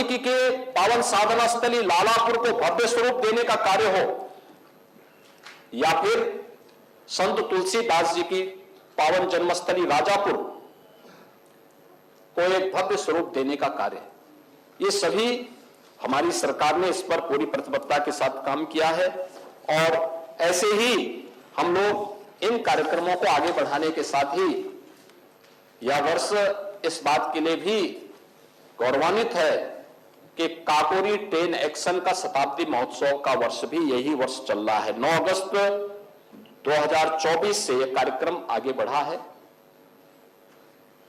वाल्मीकि के पावन साधना स्थली लालापुर को भव्य स्वरूप देने का कार्य हो, या फिर संत तुलसीदास जी की पावन जन्मस्थली राजापुर को एक भव्य स्वरूप देने का कार्य, ये सभी हमारी सरकार ने इस पर पूरी प्रतिबद्धता के साथ काम किया है। और ऐसे ही हम लोग इन कार्यक्रमों को आगे बढ़ाने के साथ ही यह वर्ष इस बात के लिए भी गौरवान्वित है कि काकोरी ट्रेन एक्शन का शताब्दी महोत्सव का वर्ष भी यही वर्ष चल रहा है। 9 अगस्त 2024 से यह कार्यक्रम आगे बढ़ा है।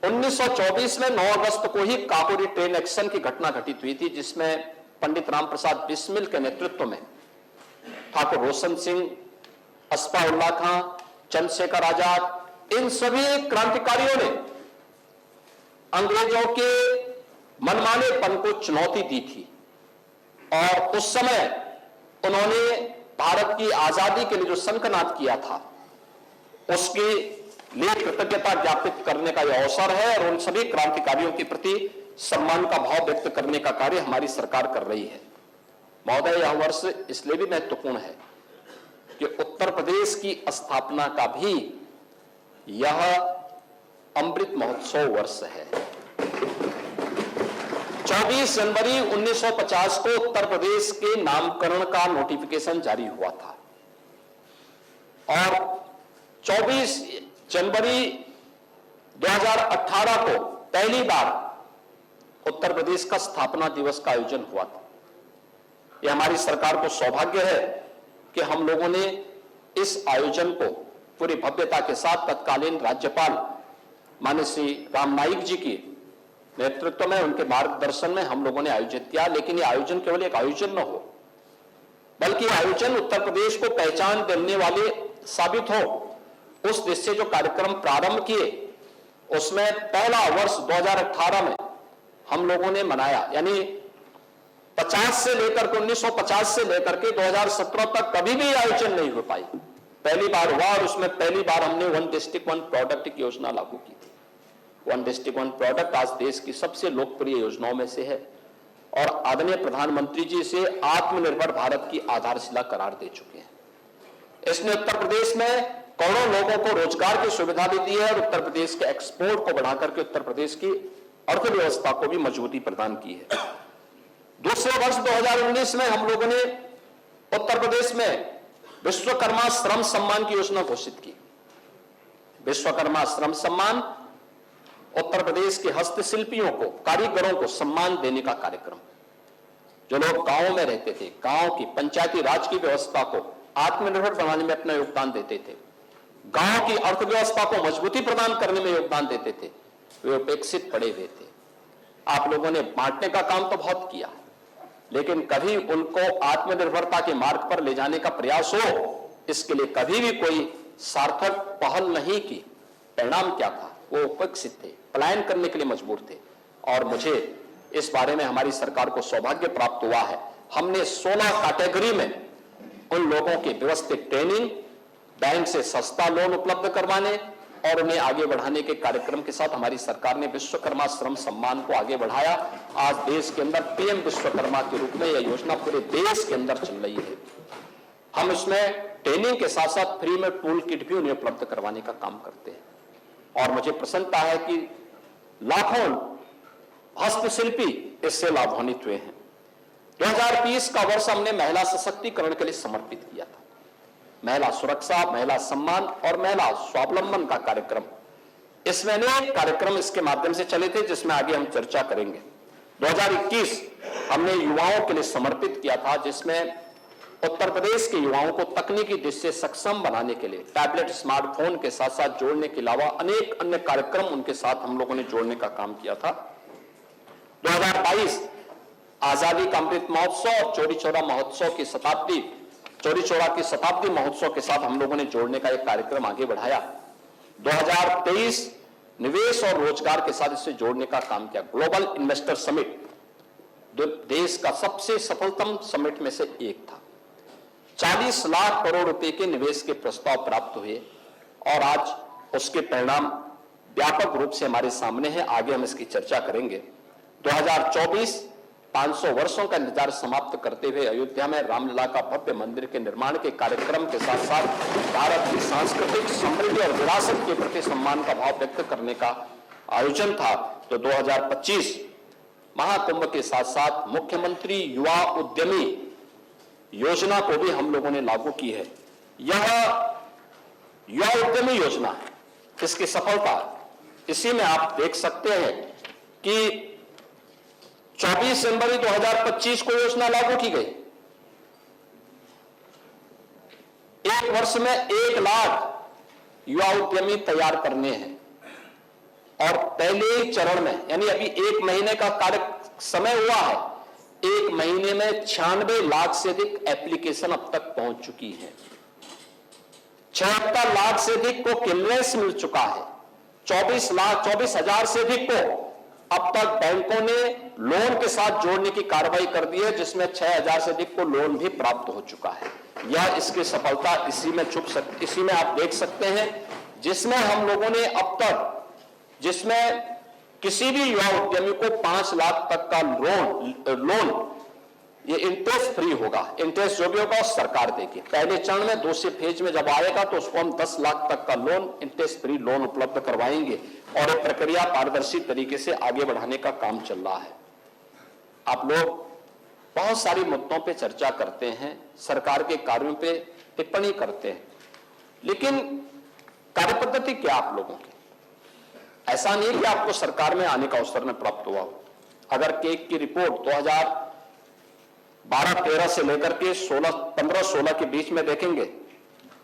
1924 में 9 अगस्त को ही काकोरी ट्रेन एक्शन की घटना घटित हुई थी, जिसमें पंडित राम प्रसाद बिस्मिल के नेतृत्व में ठाकुर रोशन सिंह, अस्फाउल्लाह खां, चंद्रशेखर आजाद, इन सभी क्रांतिकारियों ने अंग्रेजों के मनमानेपन को चुनौती दी थी। और उस समय उन्होंने भारत की आजादी के लिए जो शंखनाद किया था, उसके लिए कृतज्ञता ज्ञापित करने का यह अवसर है और उन सभी क्रांतिकारियों के प्रति सम्मान का भाव व्यक्त करने का कार्य हमारी सरकार कर रही है। महोदय, यह वर्ष इसलिए भी महत्वपूर्ण है कि उत्तर प्रदेश की स्थापना का भी यह अमृत महोत्सव वर्ष है। 24 जनवरी 1950 को उत्तर प्रदेश के नामकरण का नोटिफिकेशन जारी हुआ था और 24 जनवरी 2018 को पहली बार उत्तर प्रदेश का स्थापना दिवस का आयोजन हुआ था। यह हमारी सरकार को सौभाग्य है कि हम लोगों ने इस आयोजन को पूरी भव्यता के साथ तत्कालीन राज्यपाल माननीय श्री राम नाईक जी की नेतृत्व में, उनके मार्गदर्शन में हम लोगों ने आयोजित किया। लेकिन यह आयोजन केवल एक आयोजन न हो, बल्कि आयोजन उत्तर प्रदेश को पहचान देने वाले साबित हो। उस दृष्टि से जो कार्यक्रम प्रारंभ किए, उसमें पहला वर्ष 2018 में हम लोगों ने मनाया, यानी 50 से लेकर के 1950 से लेकर के 2017 तक कभी भी आयोजन नहीं हो पाई। पहली बार हुआ और उसमें पहली बार हमने 1 डिस्ट्रिक्ट 1 प्रोडक्ट की योजना लागू की थी। 1 डिस्ट्रिक्ट 1 प्रोडक्ट आज देश की सबसे लोकप्रिय योजनाओं में से है और आदरणीय प्रधानमंत्री जी से आत्मनिर्भर भारत की आधारशिला करार दे चुके हैं। इसने उत्तर प्रदेश में करोड़ों लोगों को रोजगार की सुविधा भी दी है और उत्तर प्रदेश के एक्सपोर्ट को बढ़ाकर के उत्तर प्रदेश की अर्थव्यवस्था को भी मजबूती प्रदान की है। दूसरे वर्ष 2019 में हम लोगों ने उत्तर प्रदेश में विश्वकर्मा श्रम सम्मान की योजना घोषित की। विश्वकर्मा श्रम सम्मान उत्तर प्रदेश के हस्तशिल्पियों को, कारीगरों को सम्मान देने का कार्यक्रम। जो लोग गांवों में रहते थे, गांव की पंचायती राज की व्यवस्था को आत्मनिर्भर बनाने में अपना योगदान देते थे, गांव की अर्थव्यवस्था को मजबूती प्रदान करने में योगदान देते थे, वे उपेक्षित पड़े हुए थे। आप लोगों ने बांटने का काम तो बहुत किया, लेकिन कभी उनको आत्मनिर्भरता के मार्ग पर ले जाने का प्रयास हो, इसके लिए कभी भी कोई सार्थक पहल नहीं की। परिणाम क्या था? वो उपेक्षित थे, पलायन करने के लिए मजबूर थे। और मुझे इस बारे में हमारी सरकार को सौभाग्य प्राप्त हुआ है। हमने 16 कैटेगरी में उन लोगों की व्यवस्थित ट्रेनिंग, बैंक से सस्ता लोन उपलब्ध करवाने और उन्हें आगे बढ़ाने के कार्यक्रम के साथ हमारी सरकार ने विश्वकर्मा श्रम सम्मान को आगे बढ़ाया। आज देश के अंदर पीएम विश्वकर्मा के रूप में यह योजना पूरे देश के अंदर चल रही है। हम इसमें ट्रेनिंग के साथ साथ फ्री में टूल किट भी उन्हें उपलब्ध करवाने का काम करते हैं और मुझे प्रसन्नता है कि लाखों हस्तशिल्पी इससे लाभान्वित हुए हैं। 2020 का वर्ष हमने महिला सशक्तिकरण के लिए समर्पित किया था। महिला सुरक्षा, महिला सम्मान और महिला स्वावलंबन का कार्यक्रम, इसमें अनेक कार्यक्रम इसके माध्यम से चले थे जिसमें आगे हम चर्चा करेंगे। 2021 हमने युवाओं के लिए समर्पित किया था, जिसमें उत्तर प्रदेश के युवाओं को तकनीकी दृष्टि से सक्षम बनाने के लिए टैबलेट, स्मार्टफोन के साथ साथ जोड़ने के अलावा अनेक अन्य कार्यक्रम उनके साथ हम लोगों ने जोड़ने का काम किया था। 2022 आजादी का अमृत महोत्सव और चौरी चौरा महोत्सव की शताब्दी, चौरी चौरा की शताब्दी महोत्सव के साथ हम लोगों ने जोड़ने का एक कार्यक्रम आगे बढ़ाया। 2023 निवेश और रोजगार के साथ इसे जोड़ने का काम किया। ग्लोबल इन्वेस्टर समिट देश का सबसे सफलतम समिट में से एक था। 40 लाख करोड़ रुपए के निवेश के प्रस्ताव प्राप्त हुए और आज उसके परिणाम व्यापक रूप से हमारे सामने हैं। आगे हम इसकी चर्चा करेंगे। 2024 500 वर्षों का इंतजार समाप्त करते हुए अयोध्या में रामलला का भव्य मंदिर के निर्माण के कार्यक्रम के साथ साथ भारत की सांस्कृतिक समृद्धि और विरासत के प्रति सम्मान का भाव व्यक्त करने का आयोजन था। तो 2025 महाकुंभ के साथ साथ मुख्यमंत्री युवा उद्यमी योजना को भी हम लोगों ने लागू की है। यह युवा उद्यमी योजना है, इसकी सफलता इसी में आप देख सकते हैं कि 24 जनवरी 2025 को योजना लागू की गई। एक वर्ष में 1 लाख युवा उद्यमी तैयार करने हैं और पहले चरण में यानी अभी 1 महीने का कार्य समय हुआ है, 1 महीने में 96 लाख से अधिक एप्लीकेशन अब तक पहुंच चुकी है। 76 लाख से अधिक को क्लियरेंस मिल चुका है। 24,000 से अधिक को अब तक बैंकों ने लोन के साथ जोड़ने की कार्रवाई कर दी है, जिसमें 6,000 से अधिक को लोन भी प्राप्त हो चुका है। यह इसकी सफलता इसी में आप देख सकते हैं, जिसमें हम लोगों ने अब तक जिसमें किसी भी युवा उद्यमी को 5 लाख तक का लोन ये इंटरेस्ट फ्री होगा। इंटरेस्ट जो भी होगा सरकार देगी। पहले चरण में दूसरे फेज में जब आएगा तो उसको हम 10 लाख तक का लोन इंटरेस्ट फ्री लोन उपलब्ध करवाएंगे और ये प्रक्रिया पारदर्शी तरीके से आगे बढ़ाने का काम चल रहा है। आप लोग बहुत सारी मुद्दों पे चर्चा करते हैं, सरकार के कार्यों पे टिप्पणी करते हैं, लेकिन कार्यपद्धति क्या आप लोगों की? ऐसा नहीं कि आपको सरकार में आने का अवसर न प्राप्त हुआ हो। अगर केक की रिपोर्ट 2012-13 से लेकर के 15-16 के बीच में देखेंगे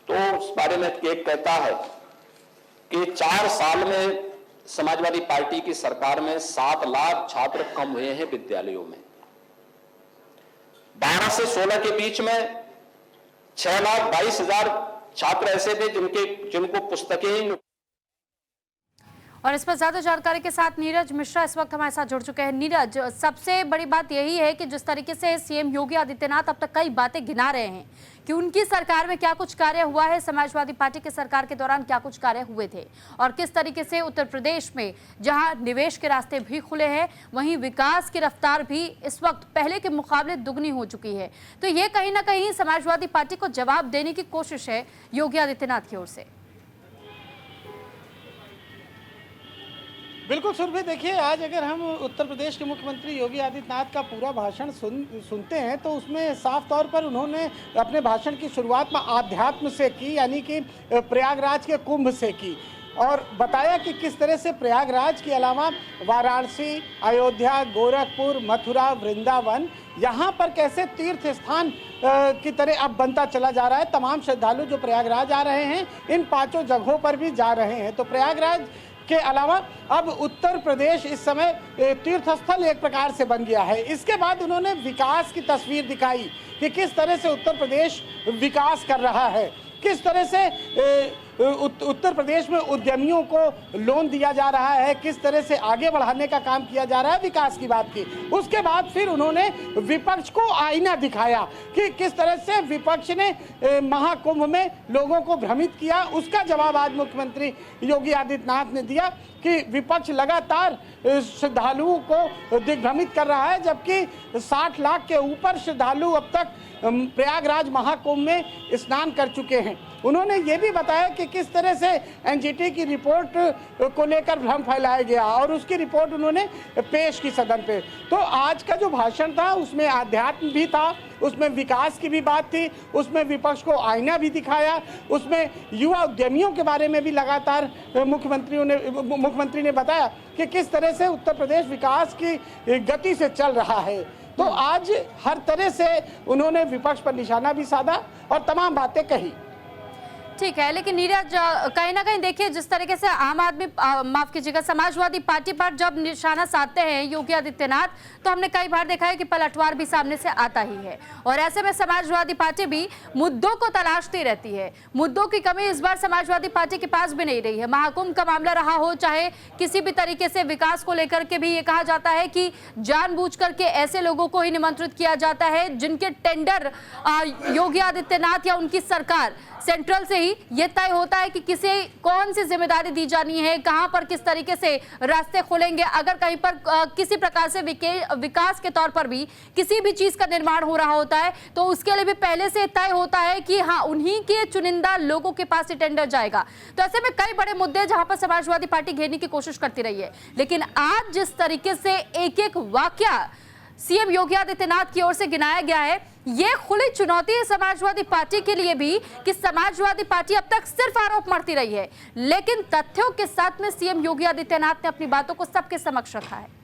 तो उस बारे में केक कहता है कि 4 साल में समाजवादी पार्टी की सरकार में 7 लाख छात्र कम हुए हैं विद्यालयों में। 12 से 16 के बीच में 6,22,000 छात्र ऐसे थे जिनको पुस्तकें। और इस पर ज्यादा जानकारी के साथ नीरज मिश्रा इस वक्त हमारे साथ जुड़ चुके हैं। नीरज, सबसे बड़ी बात यही है कि जिस तरीके से सीएम योगी आदित्यनाथ अब तक कई बातें गिना रहे हैं कि उनकी सरकार में क्या कुछ कार्य हुआ है, समाजवादी पार्टी की सरकार के दौरान क्या कुछ कार्य हुए थे, और किस तरीके से उत्तर प्रदेश में जहां निवेश के रास्ते भी खुले हैं वहीं विकास की रफ्तार भी इस वक्त पहले के मुकाबले दुगनी हो चुकी है। तो ये कहीं ना कहीं समाजवादी पार्टी को जवाब देने की कोशिश है योगी आदित्यनाथ की ओर से। बिल्कुल सुरभि, देखिए आज अगर हम उत्तर प्रदेश के मुख्यमंत्री योगी आदित्यनाथ का पूरा भाषण सुनते हैं तो उसमें साफ तौर पर उन्होंने अपने भाषण की शुरुआत में आध्यात्म से की, यानी कि प्रयागराज के कुंभ से की, और बताया कि किस तरह से प्रयागराज के अलावा वाराणसी, अयोध्या, गोरखपुर, मथुरा, वृंदावन, यहाँ पर कैसे तीर्थ स्थान की तरह अब बनता चला जा रहा है। तमाम श्रद्धालु जो प्रयागराज आ रहे हैं इन 5 जगहों पर भी जा रहे हैं। तो प्रयागराज के अलावा अब उत्तर प्रदेश इस समय तीर्थ स्थल एक प्रकार से बन गया है। इसके बाद उन्होंने विकास की तस्वीर दिखाई कि किस तरह से उत्तर प्रदेश विकास कर रहा है, किस तरह से उत्तर प्रदेश में उद्यमियों को लोन दिया जा रहा है, किस तरह से आगे बढ़ाने का काम किया जा रहा है, विकास की बात की। उसके बाद फिर उन्होंने विपक्ष को आईना दिखाया कि किस तरह से विपक्ष ने महाकुंभ में लोगों को भ्रमित किया। उसका जवाब आज मुख्यमंत्री योगी आदित्यनाथ ने दिया कि विपक्ष लगातार श्रद्धालुओं को दिग्भ्रमित कर रहा है, जबकि 60 लाख के ऊपर श्रद्धालु अब तक प्रयागराज महाकुंभ में स्नान कर चुके हैं। उन्होंने ये भी बताया कि किस तरह से एनजीटी की रिपोर्ट को लेकर भ्रम फैलाया गया और उसकी रिपोर्ट उन्होंने पेश की सदन पे। तो आज का जो भाषण था उसमें आध्यात्म भी था, उसमें विकास की भी बात थी, उसमें विपक्ष को आईना भी दिखाया, उसमें युवा उद्यमियों के बारे में भी लगातार मुख्यमंत्री ने बताया कि किस तरह से उत्तर प्रदेश विकास की गति से चल रहा है। तो आज हर तरह से उन्होंने विपक्ष पर निशाना भी साधा और तमाम बातें कही। ठीक है, लेकिन नीरज कहीं ना कहीं देखिए जिस तरीके से आम आदमी माफ कीजिएगा समाजवादी पार्टी पर जब निशाना साधते हैं योगी आदित्यनाथ, तो हमने कई बार देखा है कि पलटवार भी सामने से आता ही है, और ऐसे में समाजवादी पार्टी भी मुद्दों को तलाशती रहती है। मुद्दों की कमी इस बार समाजवादी पार्टी के पास भी नहीं रही है। महाकुंभ का मामला रहा हो, चाहे किसी भी तरीके से विकास को लेकर के भी ये कहा जाता है कि जानबूझ करके ऐसे लोगों को ही निमंत्रित किया जाता है जिनके टेंडर योगी आदित्यनाथ या उनकी सरकार सेंट्रल से ही ही ये तय होता है कि किसे कौन सी जिम्मेदारी दी जानी है, कहां पर किस तरीके से रास्ते खुलेंगे। अगर कहीं पर किसी प्रकार से विकास के तौर पर भी किसी भी चीज का निर्माण हो रहा होता है तो उसके लिए भी पहले से तय होता है कि हाँ, उन्हीं के चुनिंदा लोगों के पास ही टेंडर जाएगा। तो ऐसे में कई बड़े मुद्दे जहां पर समाजवादी पार्टी घेरने की कोशिश करती रही है, लेकिन आज जिस तरीके से एक एक वाकया सीएम योगी आदित्यनाथ की ओर से गिनाया गया है, ये खुली चुनौती है समाजवादी पार्टी के लिए भी कि समाजवादी पार्टी अब तक सिर्फ आरोप मढ़ती रही है, लेकिन तथ्यों के साथ में सीएम योगी आदित्यनाथ ने अपनी बातों को सबके समक्ष रखा है।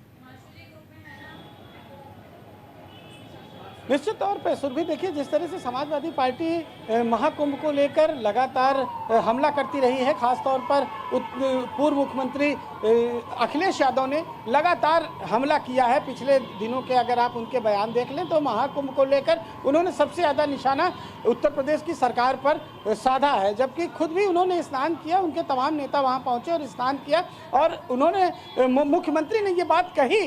निश्चित तौर पर सुरभि, देखिए जिस तरह से समाजवादी पार्टी महाकुंभ को लेकर लगातार हमला करती रही है, खासतौर पर पूर्व मुख्यमंत्री अखिलेश यादव ने लगातार हमला किया है। पिछले दिनों के अगर आप उनके बयान देख लें तो महाकुंभ को लेकर उन्होंने सबसे ज़्यादा निशाना उत्तर प्रदेश की सरकार पर साधा है, जबकि खुद भी उन्होंने स्नान किया, उनके तमाम नेता वहां पहुंचे और स्नान किया। और उन्होंने मुख्यमंत्री ने ये बात कही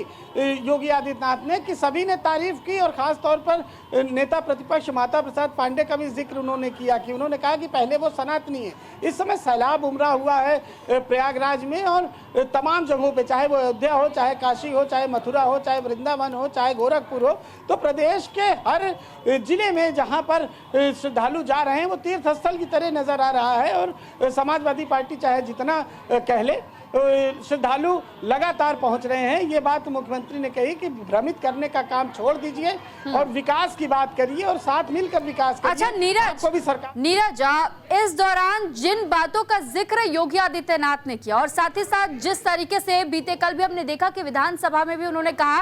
योगी आदित्यनाथ ने कि सभी ने तारीफ की, और ख़ास तौर पर नेता प्रतिपक्ष माता प्रसाद पांडे का भी जिक्र उन्होंने किया कि उन्होंने कहा कि पहले वो सनातनी है। इस समय सैलाब उमड़ा हुआ है प्रयागराज में और तमाम जगहों पे, चाहे वो अयोध्या हो, चाहे काशी हो, चाहे मथुरा हो, चाहे वृंदावन हो, चाहे गोरखपुर हो, तो प्रदेश के हर जिले में जहां पर श्रद्धालु जा रहे हैं वो तीर्थ स्थल की तरह नजर आ रहा है। और समाजवादी पार्टी चाहे जितना कह ले, श्रद्धालु लगातार पहुंच रहे हैं। ये बात मुख्यमंत्री ने कही कि भ्रमित करने का काम छोड़ दीजिए और विकास की बात करिए और साथ मिलकर विकास करिए। अच्छा नीरज, भी सरकार नीरज, इस दौरान जिन बातों का जिक्र योगी आदित्यनाथ ने किया और साथ ही साथ जिस तरीके से बीते कल भी हमने देखा कि विधानसभा में भी उन्होंने कहा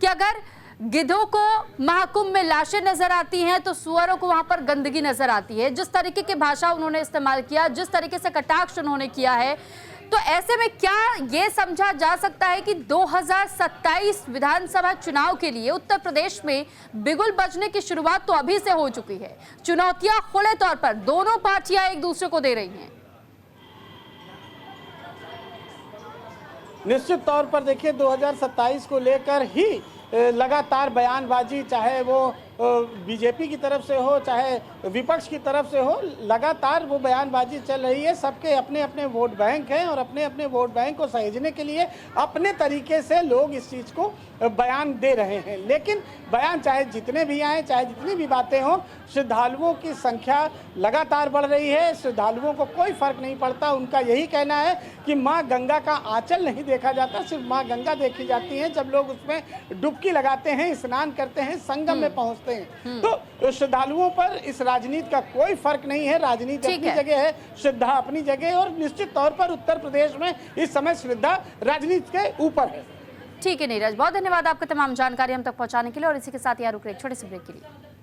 कि अगर गिद्धों को महाकुंभ में लाशें नजर आती हैं तो सुअरों को वहां पर गंदगी नजर आती है, जिस तरीके की भाषा उन्होंने इस्तेमाल किया, जिस तरीके से कटाक्ष उन्होंने किया है, तो ऐसे में क्या ये समझा जा सकता है कि 2027 विधानसभा चुनाव के लिए उत्तर प्रदेश में बिगुल बजने की शुरुआत तो अभी से हो चुकी है? चुनौतियां खुले तौर पर दोनों पार्टियां एक दूसरे को दे रही हैं। निश्चित तौर पर देखिए 2027 को लेकर ही लगातार बयानबाजी, चाहे वो बीजेपी की तरफ से हो चाहे विपक्ष की तरफ से हो, लगातार वो बयानबाजी चल रही है। सबके अपने अपने वोट बैंक हैं और अपने अपने वोट बैंक को सहेजने के लिए अपने तरीके से लोग इस चीज़ को बयान दे रहे हैं। लेकिन बयान चाहे जितने भी आए, चाहे जितनी भी बातें हों, श्रद्धालुओं की संख्या लगातार बढ़ रही है। श्रद्धालुओं को कोई फर्क नहीं पड़ता। उनका यही कहना है कि माँ गंगा का आंचल नहीं देखा जाता, सिर्फ माँ गंगा देखी जाती है जब लोग उसमें डुबकी लगाते हैं, स्नान करते हैं, संगम में पहुँचते हैं। तो श्रद्धालुओं पर इस राजनीति का कोई फर्क नहीं है। राजनीति अपनी जगह है, श्रद्धा अपनी जगह, और निश्चित तौर पर उत्तर प्रदेश में इस समय श्रद्धा राजनीति के ऊपर है। ठीक है नीरज, बहुत धन्यवाद आपका तमाम जानकारी हम तक पहुंचाने के लिए, और इसी के साथ यहाँ रुक रहे एक छोटे से ब्रेक के लिए।